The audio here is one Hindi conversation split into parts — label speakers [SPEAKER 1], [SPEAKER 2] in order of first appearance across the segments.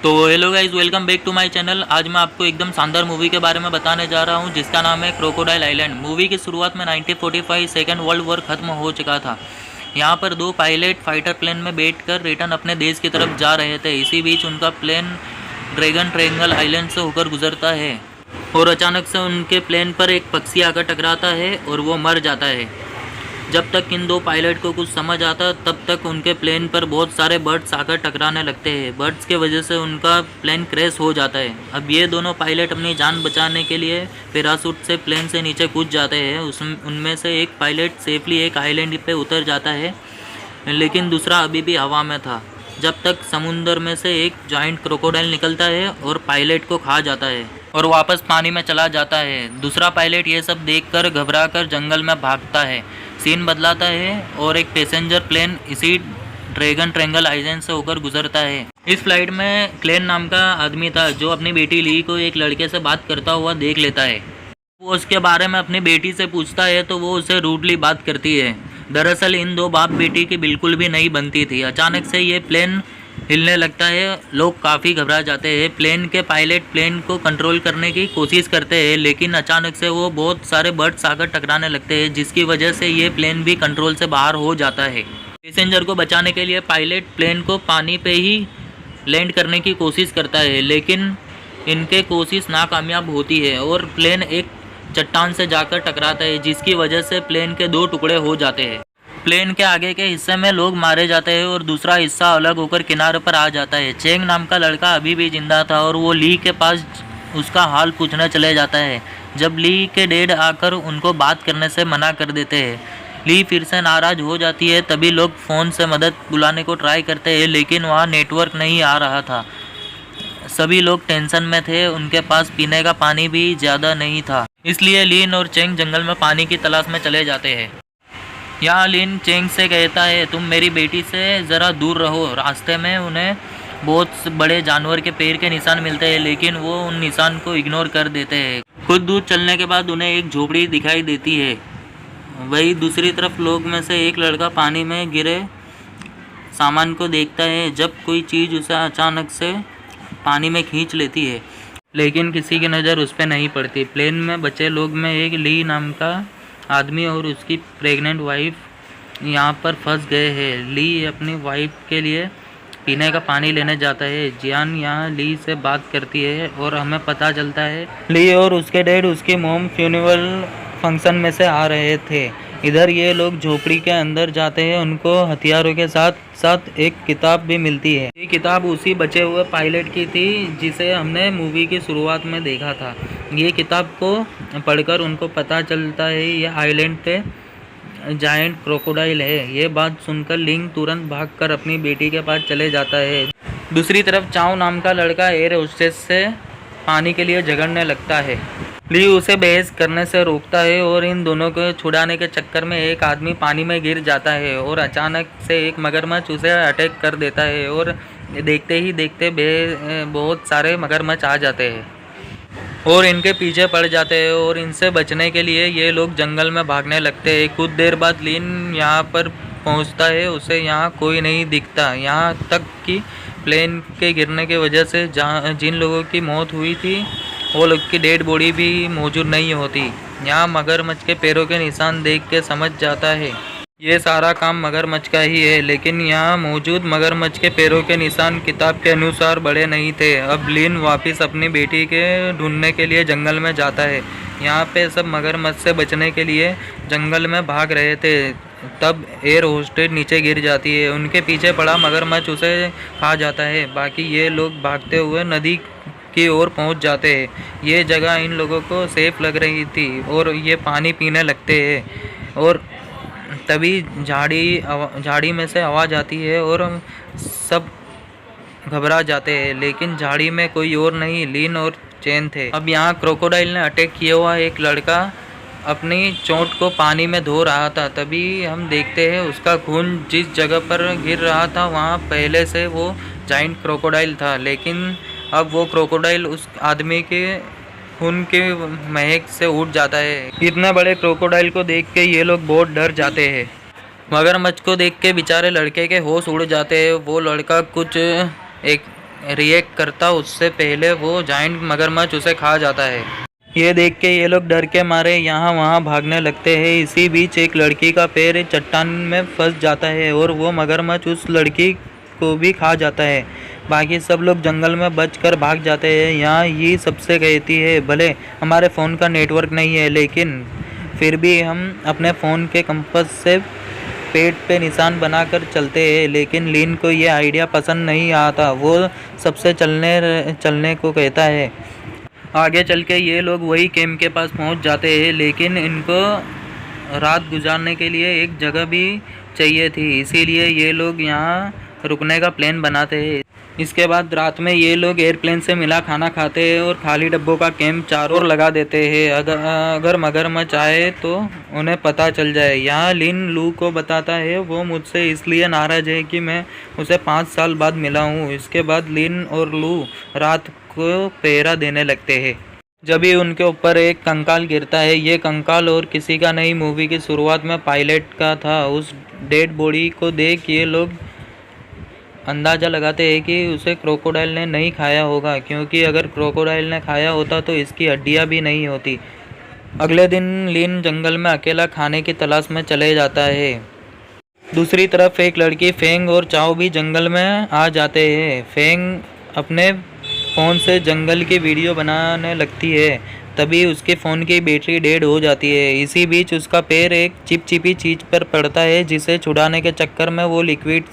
[SPEAKER 1] तो hello guys, welcome back to my channel. आज मैं आपको एकदम शानदार मूवी के बारे में बताने जा रहा हूं जिसका नाम है क्रोकोडाइल आइलैंड। मूवी की शुरुआत में 1945 सेकेंड वर्ल्ड वॉर खत्म हो चुका था। यहां पर दो पायलट फाइटर प्लेन में बैठकर रिटर्न अपने देश की तरफ जा रहे थे। इसी बीच उनका प्लेन ड्रैगन ट्रायंगल आइलैंड से होकर गुजरता है और अचानक से उनके प्लेन पर एक पक्षी आकर टकराता है और वो मर जाता है। जब तक इन दो पायलट को कुछ समझ आता तब तक उनके प्लेन पर बहुत सारे बर्ड्स आकर टकराने लगते हैं। बर्ड्स के वजह से उनका प्लेन क्रैश हो जाता है। अब ये दोनों पायलट अपनी जान बचाने के लिए पैराशूट से प्लेन से नीचे कूद जाते हैं। उनमें से एक पायलट सेफली एक आइलैंड पे उतर जाता है, लेकिन दूसरा अभी भी हवा में था जब तक समुंदर में से एक जॉइंट क्रोकोडाइल निकलता है और पायलट को खा जाता है और वापस पानी में चला जाता है। दूसरा पायलट ये सब देखकर घबराकर जंगल में भागता है। सीन बदलाता है और एक पैसेंजर प्लेन इसी ड्रैगन ट्रायंगल आइलैंड से होकर गुजरता है। इस फ्लाइट में क्लेन नाम का आदमी था जो अपनी बेटी ली को एक लड़के से बात करता हुआ देख लेता है। वो उसके बारे में अपनी बेटी से पूछता है तो वो उसे रूडली बात करती है। दरअसल इन दो बाप बेटी की बिल्कुल भी नहीं बनती थी। अचानक से ये प्लेन हिलने लगता है। लोग काफ़ी घबरा जाते हैं। प्लेन के पायलट प्लेन को कंट्रोल करने की कोशिश करते हैं, लेकिन अचानक से वो बहुत सारे बर्ड्स आकर टकराने लगते हैं जिसकी वजह से ये प्लेन भी कंट्रोल से बाहर हो जाता है। पैसेंजर को बचाने के लिए पायलट प्लेन को पानी पे ही लैंड करने की कोशिश करता है, लेकिन इनके कोशिश नाकामयाब होती है और प्लेन एक चट्टान से जाकर टकराता है जिसकी वजह से प्लेन के दो टुकड़े हो जाते हैं। प्लेन के आगे के हिस्से में लोग मारे जाते हैं और दूसरा हिस्सा अलग होकर किनारे पर आ जाता है। चेंग नाम का लड़का अभी भी जिंदा था और वो ली के पास उसका हाल पूछने चले जाता है। जब ली के डैड आकर उनको बात करने से मना कर देते हैं, ली फिर से नाराज हो जाती है। तभी लोग फ़ोन से मदद बुलाने को ट्राई करते हैं, लेकिन वहाँ नेटवर्क नहीं आ रहा था। सभी लोग टेंशन में थे। उनके पास पीने का पानी भी ज़्यादा नहीं था, इसलिए लीन और चेंग जंगल में पानी की तलाश में चले जाते हैं। यहाँ लिन चेंग से कहता है, तुम मेरी बेटी से ज़रा दूर रहो। रास्ते में उन्हें बहुत बड़े जानवर के पैर के निशान मिलते हैं, लेकिन वो उन निशान को इग्नोर कर देते हैं। कुछ दूर चलने के बाद उन्हें एक झोपड़ी दिखाई देती है। वही दूसरी तरफ लोग में से एक लड़का पानी में गिरे सामान को देखता है जब कोई चीज़ उसे अचानक से पानी में खींच लेती है, लेकिन किसी की नज़र उस पर नहीं पड़ती। प्लेन में बचे लोग में एक ली नाम का आदमी और उसकी प्रेग्नेंट वाइफ यहाँ पर फंस गए हैं। ली अपनी वाइफ के लिए पीने का पानी लेने जाता है। जियान यहाँ ली से बात करती है और हमें पता चलता है ली और उसके डैड उसकी मोम फ्यूनरल फंक्शन में से आ रहे थे। इधर ये लोग झोपड़ी के अंदर जाते हैं। उनको हथियारों के साथ साथ एक किताब भी मिलती है। ये किताब उसी बचे हुए पायलट की थी जिसे हमने मूवी की शुरुआत में देखा था। ये किताब को पढ़कर उनको पता चलता है ये आइलैंड पे जायंट क्रोकोडाइल है। ये बात सुनकर लिंग तुरंत भागकर अपनी बेटी के पास चले जाता है। दूसरी तरफ चाओ नाम का लड़का एयर होस्टेस से पानी के लिए झगड़ने लगता है। ली उसे बहस करने से रोकता है और इन दोनों को छुड़ाने के चक्कर में एक आदमी पानी में गिर जाता है और अचानक से एक मगरमच्छ उसे अटैक कर देता है और देखते ही देखते बहुत सारे मगरमच्छ आ जाते हैं और इनके पीछे पड़ जाते हैं और इनसे बचने के लिए ये लोग जंगल में भागने लगते हैं। कुछ देर बाद लिन यहाँ पर पहुँचता है। उसे यहाँ कोई नहीं दिखता, यहाँ तक कि प्लेन के गिरने की वजह से जिन लोगों की मौत हुई थी वो लोग की डेड बॉडी भी मौजूद नहीं होती। यहाँ मगरमच्छ के पैरों के निशान देख के समझ जाता है ये सारा काम मगरमच्छ का ही है, लेकिन यहाँ मौजूद मगरमच्छ के पैरों के निशान किताब के अनुसार बड़े नहीं थे। अब लिन वापस अपनी बेटी के ढूंढने के लिए जंगल में जाता है। यहाँ पे सब मगरमच्छ से बचने के लिए जंगल में भाग रहे थे। तब एयर होस्टेस नीचे गिर जाती है। उनके पीछे पड़ा मगरमच्छ उसे खा जाता है। बाकी ये लोग भागते हुए नदी की ओर पहुंच जाते हैं। ये जगह इन लोगों को सेफ लग रही थी और ये पानी पीने लगते हैं और तभी झाड़ी में से आवाज़ आती है और सब घबरा जाते हैं, लेकिन झाड़ी में कोई और नहीं, लिन और चेन थे। अब यहाँ क्रोकोडाइल ने अटैक किया हुआ एक लड़का अपनी चोट को पानी में धो रहा था। तभी हम देखते हैं उसका खून जिस जगह पर गिर रहा था वहाँ पहले से वो जायंट क्रोकोडाइल था, लेकिन अब वो क्रोकोडाइल उस आदमी के खून के महक से उठ जाता है। इतने बड़े क्रोकोडाइल को देख के ये लोग बहुत डर जाते हैं। मगरमच्छ को देख के बेचारे लड़के के होश उड़ जाते हैं। वो लड़का कुछ एक रिएक्ट करता उससे पहले वो जाइंट मगरमच्छ उसे खा जाता है। ये देख के ये लोग डर के मारे यहाँ वहाँ भागने लगते हैं। इसी बीच एक लड़की का पैर चट्टान में फंस जाता है और वो मगरमच्छ उस लड़की को भी खा जाता है। बाकी सब लोग जंगल में बचकर भाग जाते हैं। यहाँ ये सबसे कहती है, भले हमारे फ़ोन का नेटवर्क नहीं है लेकिन फिर भी हम अपने फ़ोन के कंपास से पेट पे निशान बनाकर चलते हैं। लेकिन लिन को ये आइडिया पसंद नहीं आता। वो सबसे चलने को कहता है। आगे चल के ये लोग वही कैंप के पास पहुंच जाते हैं, लेकिन इनको रात गुजारने के लिए एक जगह भी चाहिए थी, इसीलिए ये लोग यहाँ रुकने का प्लान बनाते हैं। इसके बाद रात में ये लोग एयरप्लेन से मिला खाना खाते हैं और खाली डब्बों का कैंप चारों ओर लगा देते हैं। अगर मगरमच्छ आए तो उन्हें पता चल जाए। यहाँ लिन लू को बताता है वो मुझसे इसलिए नाराज़ है कि मैं उसे 5 साल बाद मिला हूँ। इसके बाद लिन और लू रात को पहरा देने लगते हैं। जब ही उनके ऊपर एक कंकाल गिरता है। ये कंकाल और किसी का नहीं, मूवी की शुरुआत में पायलट का था। उस डेड बॉडी को देख ये लोग अंदाज़ा लगाते हैं कि उसे क्रोकोडाइल ने नहीं खाया होगा, क्योंकि अगर क्रोकोडाइल ने खाया होता तो इसकी हड्डियां भी नहीं होती। अगले दिन लिन जंगल में अकेला खाने की तलाश में चले जाता है। दूसरी तरफ एक लड़की फेंग और चाओ भी जंगल में आ जाते हैं। फेंग अपने फ़ोन से जंगल की वीडियो बनाने लगती है, तभी उसके फ़ोन की बैटरी डेड हो जाती है। इसी बीच उसका पैर एक चिपचिपी चीज़ पर पड़ता है, जिसे छुड़ाने के चक्कर में वो लिक्विड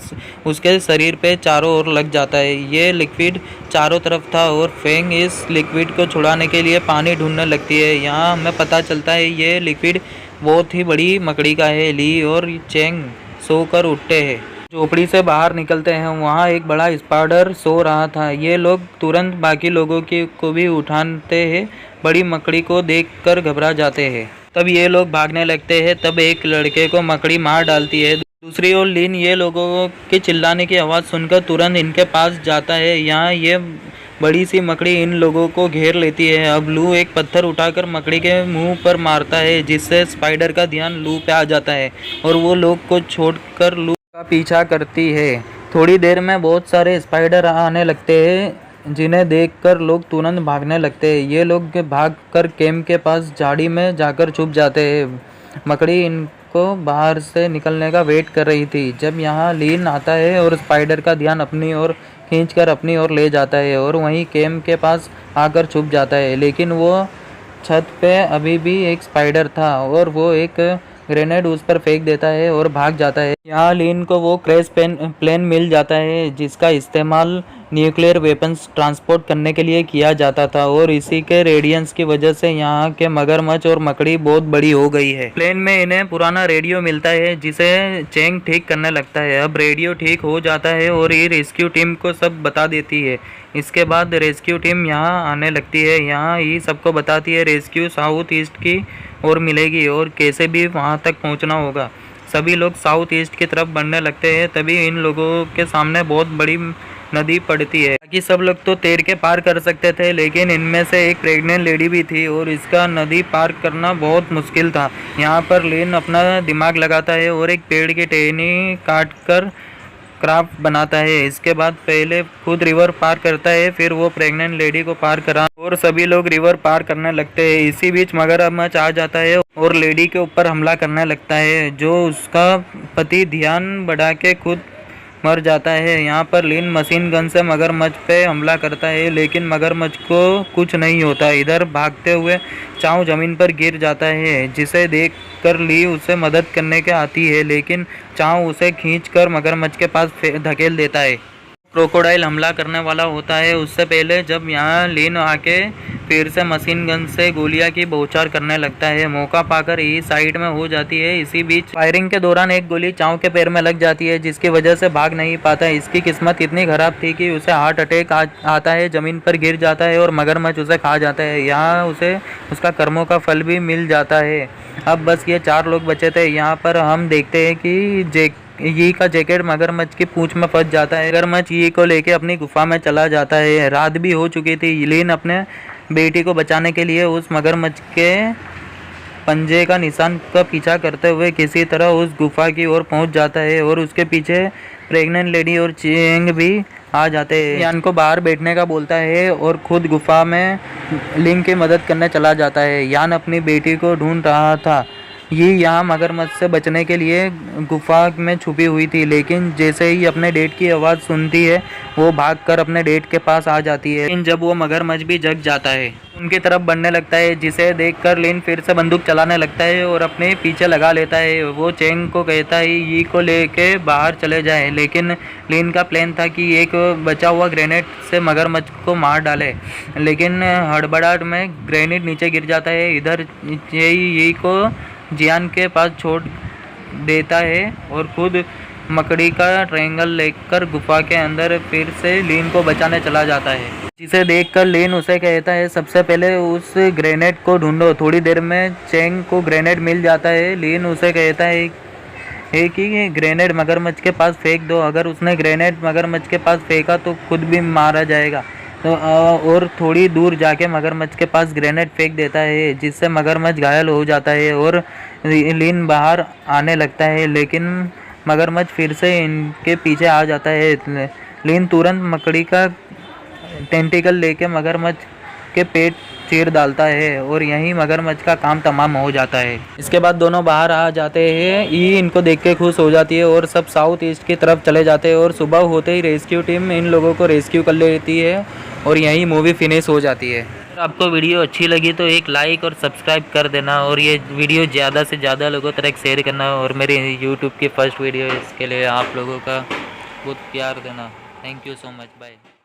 [SPEAKER 1] उसके शरीर पे चारों ओर लग जाता है। ये लिक्विड चारों तरफ था और फेंग इस लिक्विड को छुड़ाने के लिए पानी ढूंढने लगती है। यहाँ हमें पता चलता है ये लिक्विड बहुत ही बड़ी मकड़ी का है। ली और चेंग सोकर उठते हैं। झोपड़ी से बाहर निकलते हैं, वहाँ एक बड़ा स्पाइडर सो रहा था। ये लोग तुरंत बाकी लोगों को भी उठाते हैं। बड़ी मकड़ी को देखकर घबरा जाते हैं। तब ये लोग भागने लगते हैं। तब एक लड़के को मकड़ी मार डालती है। दूसरी ओर लिन ये लोगों के चिल्लाने की आवाज़ सुनकर तुरंत इनके पास जाता है। यहाँ ये बड़ी सी मकड़ी इन लोगों को घेर लेती है। अब लू एक पत्थर उठाकर मकड़ी के मुंह पर मारता है, जिससे स्पाइडर का ध्यान लू पे आ जाता है और वो लोग को छोड़कर लू का पीछा करती है। थोड़ी देर में बहुत सारे स्पाइडर आने लगते हैं, जिन्हें देखकर लोग तुरंत भागने लगते हैं। ये लोग भागकर कैंप के पास झाड़ी में जाकर छुप जाते हैं। मकड़ी इनको बाहर से निकलने का वेट कर रही थी। जब यहाँ लिन आता है और स्पाइडर का ध्यान अपनी ओर खींचकर अपनी ओर ले जाता है और वहीं कैंप के पास आकर छुप जाता है। लेकिन वो छत पे अभी भी एक स्पाइडर था और वो एक ग्रेनेड उस पर फेंक देता है और भाग जाता है। यहाँ लिन को वो क्रैश प्लेन मिल जाता है, जिसका इस्तेमाल न्यूक्लियर वेपन्स ट्रांसपोर्ट करने के लिए किया जाता था और इसी के रेडियंस की वजह से यहाँ के मगरमच्छ और मकड़ी बहुत बड़ी हो गई है। प्लेन में इन्हें पुराना रेडियो मिलता है, जिसे चेंग ठीक करने लगता है। अब रेडियो ठीक हो जाता है और ये रेस्क्यू टीम को सब बता देती है। इसके बाद रेस्क्यू टीम यहाँ आने लगती है। यहाँ ये सबको बताती है रेस्क्यू साउथ ईस्ट की ओर मिलेगी और कैसे भी वहाँ तक पहुँचना होगा। सभी लोग साउथ ईस्ट की तरफ बढ़ने लगते हैं। तभी इन लोगों के सामने बहुत बड़ी नदी पड़ती है। बाकी सब लोग तो तैर के पार कर सकते थे, लेकिन इनमें से एक प्रेग्नेंट लेडी भी थी और इसका नदी पार करना बहुत मुश्किल था। यहाँ पर लिन अपना दिमाग लगाता है और एक पेड़ की टहनी काट कर क्राफ्ट बनाता है। इसके बाद पहले खुद रिवर पार करता है, फिर वो प्रेग्नेंट लेडी को पार करा और सभी लोग रिवर पार करने लगते हैं। इसी बीच मगरमच्छ आ जाता है और लेडी के ऊपर हमला करने लगता है, जो उसका पति ध्यान बढ़ा के खुद मर जाता है। यहाँ पर लिन मशीन गन से मगरमच्छ पे हमला करता है, लेकिन मगरमच्छ को कुछ नहीं होता। इधर भागते हुए चाऊ जमीन पर गिर जाता है, जिसे देखकर ली उसे मदद करने के आती है, लेकिन चाऊ उसे खींचकर मगरमच्छ के पास धकेल देता है। क्रोकोडाइल हमला करने वाला होता है। उससे पहले जब यहाँ लिन आके फिर से मशीन गन से गोलियां की बौछार करने लगता है। मौका पाकर ये साइड में हो जाती है। इसी बीच फायरिंग के दौरान एक गोली चाऊ के पैर में लग जाती है, जिसकी वजह से भाग नहीं पाता। इसकी किस्मत इतनी खराब थी कि उसे हार्ट अटैक आता है, ज़मीन पर गिर जाता है और मगरमच्छ उसे खा जाता है। यहाँ उसे उसका कर्मों का फल भी मिल जाता है। अब बस ये 4 लोग बचे थे। यहाँ पर हम देखते हैं कि ये का जैकेट मगरमच्छ की पूंछ में फंस जाता है। मगरमच्छ ये को लेके अपनी गुफा में चला जाता है। रात भी हो चुकी थी। लिन अपने बेटी को बचाने के लिए उस मगरमच्छ के पंजे का निशान का पीछा करते हुए किसी तरह उस गुफा की ओर पहुंच जाता है और उसके पीछे प्रेग्नेंट लेडी और चेंग भी आ जाते हैं। यान को बाहर बैठने का बोलता है और खुद गुफा में लिन की मदद करने चला जाता है। यान अपनी बेटी को ढूंढ रहा था। ये यहाँ मगरमच्छ से बचने के लिए गुफा में छुपी हुई थी, लेकिन जैसे ही अपने डेड की आवाज़ सुनती है वो भागकर अपने डेड के पास आ जाती है। लेकिन जब वो मगरमच्छ भी जग जाता है, उनकी तरफ बढ़ने लगता है, जिसे देखकर लिन फिर से बंदूक चलाने लगता है और अपने पीछे लगा लेता है। वो चेंग को कहता है यी को लेके बाहर चले जाए, लेकिन लिन का प्लान था कि एक बचा हुआ ग्रेनेड से मगरमच्छ को मार डाले, लेकिन हड़बड़ाहट में ग्रेनेड नीचे गिर जाता है। इधर यी को जियान के पास छोड़ देता है और खुद मकड़ी का ट्रायंगल लेकर गुफा के अंदर फिर से लिन को बचाने चला जाता है, जिसे देखकर लिन उसे कहता है सबसे पहले उस ग्रेनेड को ढूंढो। थोड़ी देर में चेंग को ग्रेनेड मिल जाता है। लिन उसे कहता है कि ग्रेनेड मगरमच्छ के पास फेंक दो। अगर उसने ग्रेनेड मगरमच्छ के पास फेंका तो खुद भी मारा जाएगा। तो और थोड़ी दूर जाके मगरमच्छ के पास ग्रेनेड फेंक देता है, जिससे मगरमच्छ घायल हो जाता है और लिन बाहर आने लगता है, लेकिन मगरमच्छ फिर से इनके पीछे आ जाता है। लिन तुरंत मकड़ी का टेंटिकल लेके मगरमच्छ के पेट चीर डालता है और यहीं मगरमच्छ का काम तमाम हो जाता है। इसके बाद दोनों बाहर आ जाते हैं। ई इनको देख के खुश हो जाती है और सब साउथ ईस्ट की तरफ चले जाते हैं और सुबह होते ही रेस्क्यू टीम इन लोगों को रेस्क्यू कर लेती है और यहीं मूवी फिनिश हो जाती है। अगर आपको वीडियो अच्छी लगी तो एक लाइक और सब्सक्राइब कर देना और ये वीडियो ज़्यादा से ज़्यादा लोगों तक शेयर करना और मेरे यूट्यूब की फर्स्ट वीडियो इसके लिए आप लोगों का बहुत प्यार देना। Thank you so much, bye.